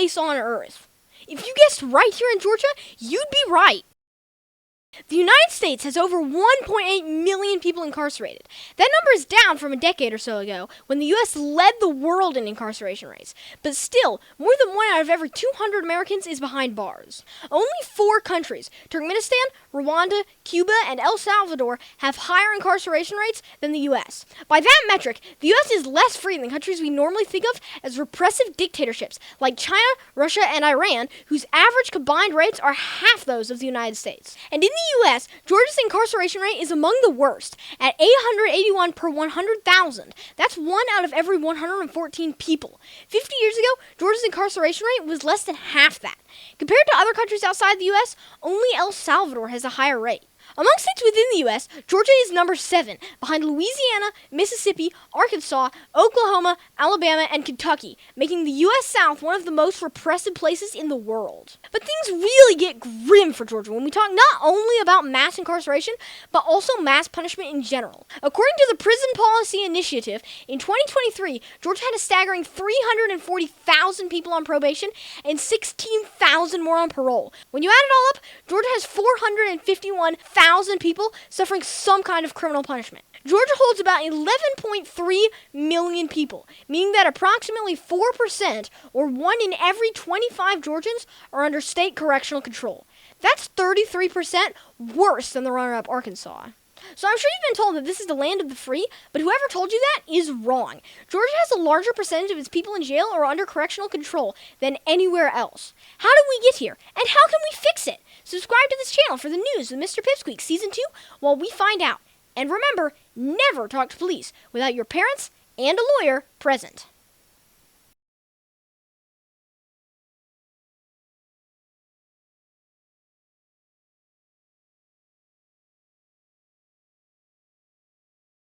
place on earth. If you guessed right here in Georgia, you'd be right. The United States has over 1.8 million people incarcerated. That number is down from a decade or so ago, when the U.S. led the world in incarceration rates. But still, more than 1 out of every 200 Americans is behind bars. Only 4 countries, Turkmenistan, Rwanda, Cuba, and El Salvador, have higher incarceration rates than the U.S. By that metric, the U.S. is less free than countries we normally think of as repressive dictatorships, like China, Russia, and Iran, whose average combined rates are half those of the United States. And in the U.S., Georgia's incarceration rate is among the worst, at 881 per 100,000. That's 1 out of every 114 people. 50 years ago, Georgia's incarceration rate was less than half that. Compared to other countries outside the U.S., only El Salvador has a higher rate. Among states within the U.S., Georgia is number 7, behind Louisiana, Mississippi, Arkansas, Oklahoma, Alabama, and Kentucky, making the U.S. South one of the most repressive places in the world. But things really get grim for Georgia when we talk not only about mass incarceration, but also mass punishment in general. According to the Prison Policy Initiative, in 2023, Georgia had a staggering 340,000 people on probation and 16,000 more on parole. When you add it all up, Georgia has 451,000 people suffering some kind of criminal punishment. Georgia holds about 11.3 million people, meaning that approximately 4%, or 1 in every 25 Georgians, are under state correctional control. That's 33% worse than the runner-up Arkansas. So I'm sure you've been told that this is the land of the free, but whoever told you that is wrong. Georgia has a larger percentage of its people in jail or under correctional control than anywhere else. How did we get here? And how can we fix it? Subscribe to this channel for the news with Mr. Pipsqueak Season 2 while we find out. And remember, never talk to police without your parents and a lawyer present.